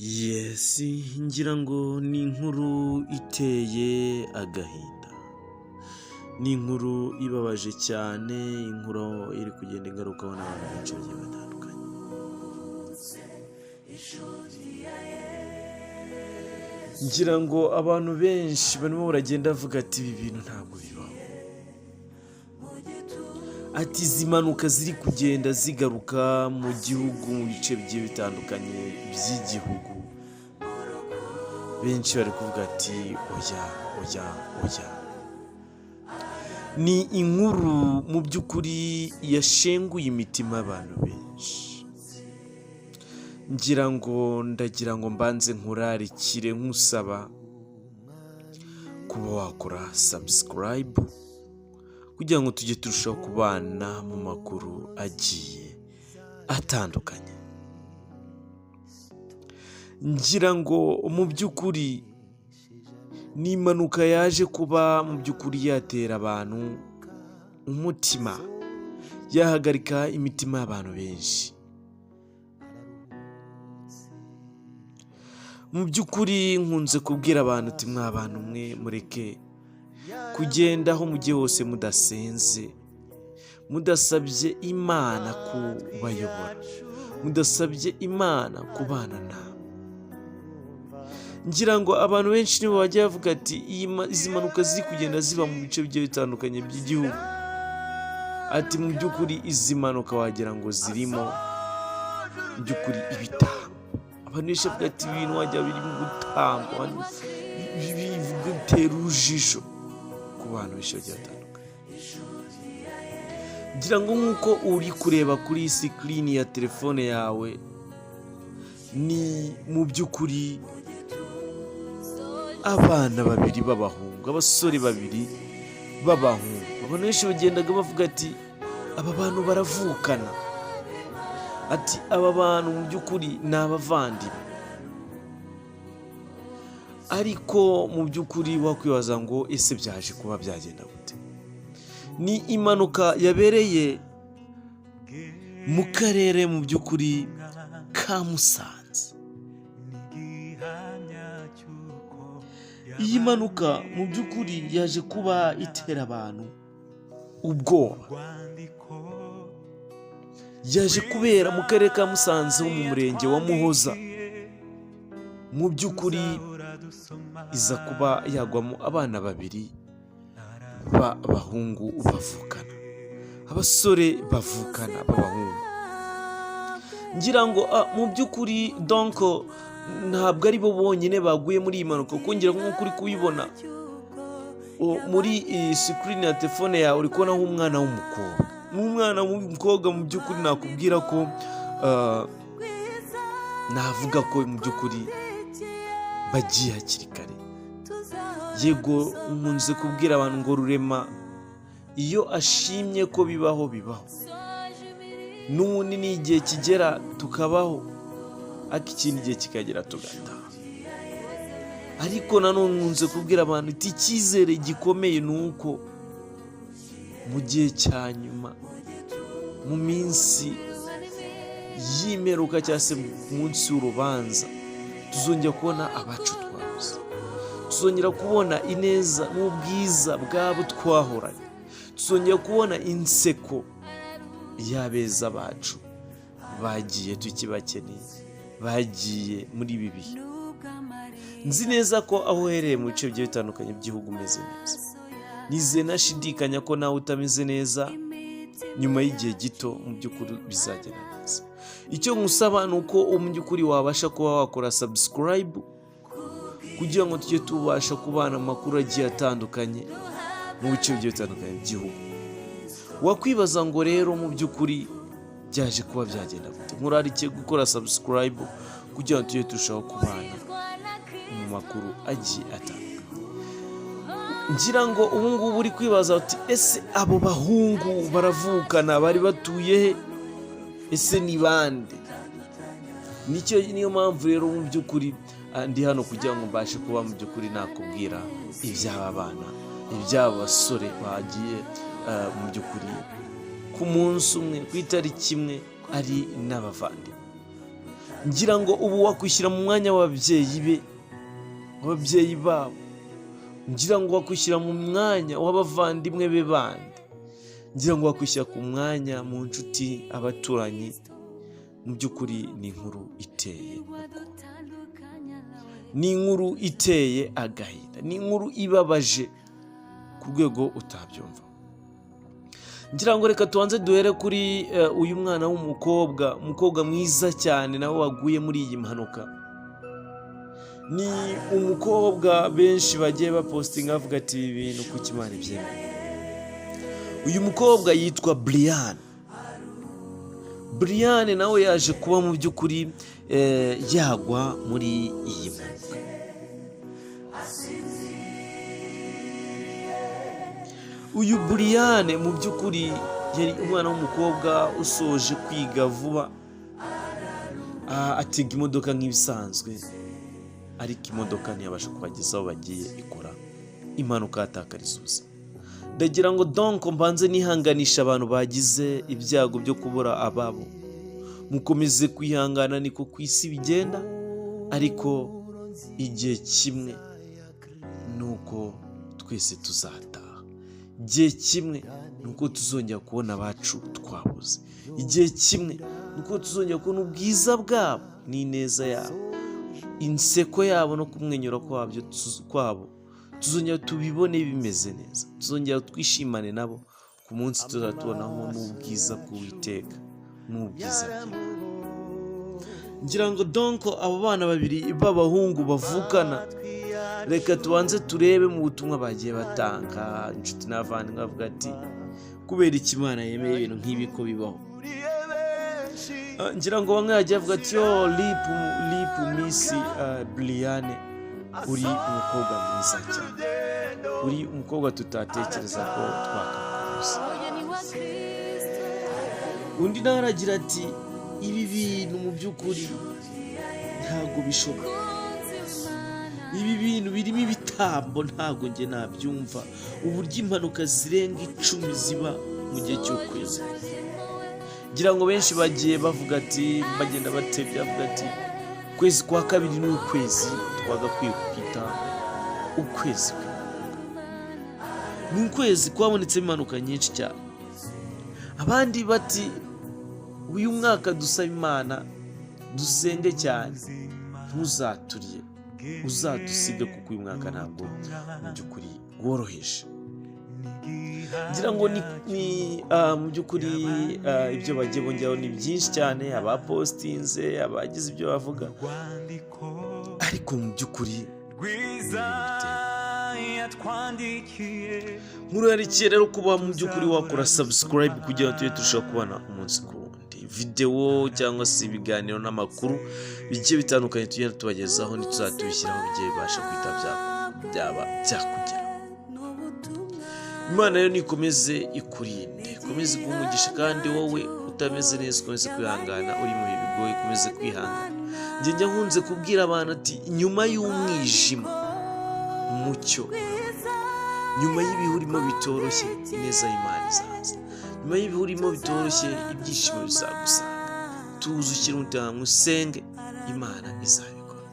Yes, ngira ngo ni inkuru iteye agahinda. Ni inkuru ibabaje cyane, inkuru iri kugenda ingarukaho n'abantu benshi bagiye batandukanye. Ngira ngo abantu benshi barimo baragenda bavuga ati ibi bintu ntabwo bibaho. Ati izi mpanuka ziri kugenda zigaruka mu gihugu mu bice bigiye bitandukanye by'igihugu. Benshi bari kuvuga ati oya. Ni inkuru mu by'ukuri yashenguye imitima y'abantu benshi. Ndagira ngo mbanze nkurarikire nkusaba kuba wakora subscribe kugira ngo tujye turushaho kubana mu makuru agiye atandukanye. Ngira ngo mu by'ukuri ni impanuka yaje kuba mu by'ukuri yatera abantu umutima, yahagarika imitima y'abantu benshi. Mu by'ukuri nkunze kubwira abantu uti mwa bantu mwe mureke kugenda aho mugiye hose mudasenze, mudasabye Imana kubayobora, mudasabye Imana kubana nawe. Ngira ngo abantu benshi nibo bajya bavuga ati izi mpanuka ziri kugenda ziba mu bice bigiye bitandukanye by'igihugu, ati mu by'ukuri izi mpanuka wagira ngo zirimo mu by'ukuri ibitambo. Abantu benshi bavuga ati ibintu wajya birimo gutangwa bitera urujijo ku bantu benshi bagiye batandukanye. Ngira ngo nk'uko uri kureba kuri sikirini ya telefone yawe, ni mu by'ukuri abana babiri b'abahungu, abasore babiri b'abahungu. Abantu benshi bagendaga bavuga ati aba bantu baravukana, ati aba bantu mu by'ukuri ni abavandimwe. Ariko mu by'ukuri wakwibaza ngo ese byaje kuba byagenda gute? Ni impanuka yabereye mu karere mu by'ukuri ka Musanze. Iyi mpanuka mu by'ukuri yaje kuba itera abantu ubwoba. Yaje kubera mu karere ka Musanze ho mu murenge wa Muhoza. Mu by'ukuri iza kuba yagwamo abana babiri b'abahungu bavukana, abasore bavukana b'abahungu. Ngira ngo mu by'ukuri donc ntabwo ari bo bonyine baguye muri iyi mpanuka, kuko ngira ngo nk'uko uri kubibona muri sikirini ya telefone yawe uri kubonaho umwana w'umukobwa. N'umwana w'umukobwa mu by'ukuri nakubwira ko navuga ko mu by'ukuri bagiye hakiri kare. Yego nkunze kubwira abantu ngo Rurema iyo ashimye ko bibaho. N'ubundi ni igihe kigera tukabaho, ariko ikindi gihe kikagera tugataha. Ariko nanone nkunze kubwira abantu iti icyizere gikomeye ni uko mu gihe cya nyuma, mu minsi y'imperuka cyangwa se mu munsi w'urubanza, tuzongera kubona abacu twabuze, tuzongera kubona ineza n'ubwiza bw'abo twahoranye, tuzongera kubona inseko y'abeza bacu bagiye tukibakeneye, bagiye muri ibi bihe. Nzi neza ko aho uhereye mu bice bigiye bitandukanye by'igihugu umeze neza. Nizeye nashidikanya ko nawe utameze neza, nyuma y'igihe gito mu by'ukuri bizagenda neza. Icyo nkusaba ni uko mu by'ukuri wabasha kuba wakora subscribe kugira ngo tujye tubasha kubana amakuru agiye atandukanye mu bice bigiye bitandukanye by'igihugu. Wakwibaza ngo rero mu by'ukuri byaje kuba byagenda gute? Nkurarikiye gukora subscribe kugira ngo tujye turushaho kubana mu makuru agiye atandukanye. Ngira ngo ubu ngubu uri kwibaza uti ese abo bahungu baravukana bari batuye he? Ese ni bande? Niyo mpamvu rero mu by'ukuri ndi hano kugira ngo mbashe kuba mu by'ukuri nakubwira iby'aba bana, iby'aba basore bagiye mu by'ukuri ku munsi umwe, ku itariki imwe ari n'abavandimwe. ngira ngo ubu wakwishyira mu mwanya w'ababyeyi babo, ngira ngo wakwishyira mu mwanya w'abavandimwe be bandi, ngira ngo wakwishyira ku mwanya mu nshuti, abaturanyi. Mu by'ukuri ni inkuru iteye ni inkuru iteye agahinda, ni inkuru ibabaje ku rwego utabyumva. Ngira ngo reka tubanze duhere kuri uyu mwana umukobwa mwiza cyane nawe waguye muri iyi mpanuka. Ni umukobwa benshi bagiye bapostinga bavuga ati ibi bintu kuki Imana ibyemera. Uyu mukobwa yitwa Brian nawe yaje kuba mu by'ukuri yagwa muri iyi mpanuka. Uyu Brian mu by'ukuri yari umwana w'umukobwa usoje kwiga vuba, atega imodoka nk'ibisanzwe, ariko imodoka ntiyabasha kubageza aho bagiye, ikora impanuka yatakariza ubuzima. Ndagira ngo donc mbanze nihanganisha abantu bagize ibyago byo kubura ababo. Mukomeze kwihangana, niko ku isi bigenda, ariko igihe kimwe nuko twese tuzataha. Igihe kimwe nuko tuzongera kubona abacu twabuze. Igihe kimwe nuko tuzongera kubona ubwiza bwabo n'ineza yabo, inseko yabo no kumwenyura kwabo. Tuzongera tubibone bimeze neza, tuzongera twishimane nabo ku munsi tuzatubonamo n'ubwiza bw'Uwiteka n'ubwiza bwe. Ngira ngo donc abo bana babiri b'abahungu bavukana, reka tubanze turebe mu butumwa bagiye batanga. Inshuti n'abavandimwe bavuga ati kubera iki Imana yemeye ibintu nk'ibi ko bibaho. Ngira ngo bamwe bagiye bavuga ati yo lipu Miss Brian, uri umukobwa mwiza cyane, uri umukobwa tutatekereza ko twakakubuza. Undi nawe aragira ati ibi bintu mu by'ukuri ntabwo bishoboka, ibi bintu birimo ibitambo, ntabwo njye nabyumva uburyo impanuka zirenga 10 ziba mu gihe cy'ukwezi. Ngira ngo benshi bagiye bavuga ati, bagenda batebya bavuga ati ukwezi kwa kabiri ni ukwezi twagakwiye kwita ukwezi ni ukwezi kwabonetsemo impanuka nyinshi cyane. Abandi bati uyu mwaka dusaba Imana, dusenge cyane, ntuzaturiye, uzadusige kuko uyu mwaka ntabwo mu by'ukuri woroheje. Ngira ngo ni mu by'ukuri ibyo bagiye bongeraho ni byinshi cyane, abapostinze, abagize ibyo bavuga, ariko mu by'ukuri nkurarikiye rero kuba mu by'ukuri wakora subscribe kugira ngo tujye turushaho kubana umunsi ku wundi, video cyangwa se ibiganiro n'amakuru bigiye bitandukanye tugenda tubagezaho, ntituzatubishyiraho bigiye bibasha kwita byaba byakugera. Imana rero nikomeze ikurinde, ikomeze kumugisha, kandi wowe utameze neza ukomeze kwihangana, uri mu bihe bigoye ukomeze kwihangana. Njye nkunze kubwira abantu ati nyuma y'umwijima umucyo, nyuma y'ibihe urimo bitoroshye ineza y'Imana izaza, nyuma y'ibihe urimo bitoroshye ibyishimo bizagusanga. Tuze ushyire umutima hamwe usenge, Imana izabikora.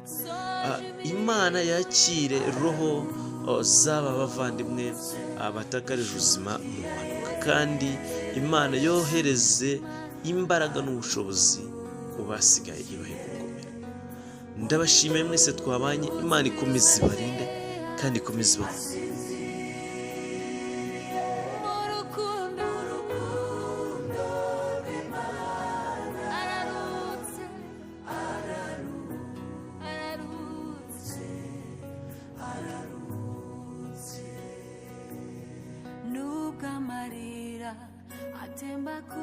Imana yakire roho z'aba bavandimwe batakarije ubuzima mu mpanuka, kandi Imana yohereze imbaraga n'ubushobozi ubasigaye ibahe gukomera. Ndabashimiye mwese twabanye, Imana ikomeze ibarinde kandi ikomeze ibahe. Nubwo amarira atemba ku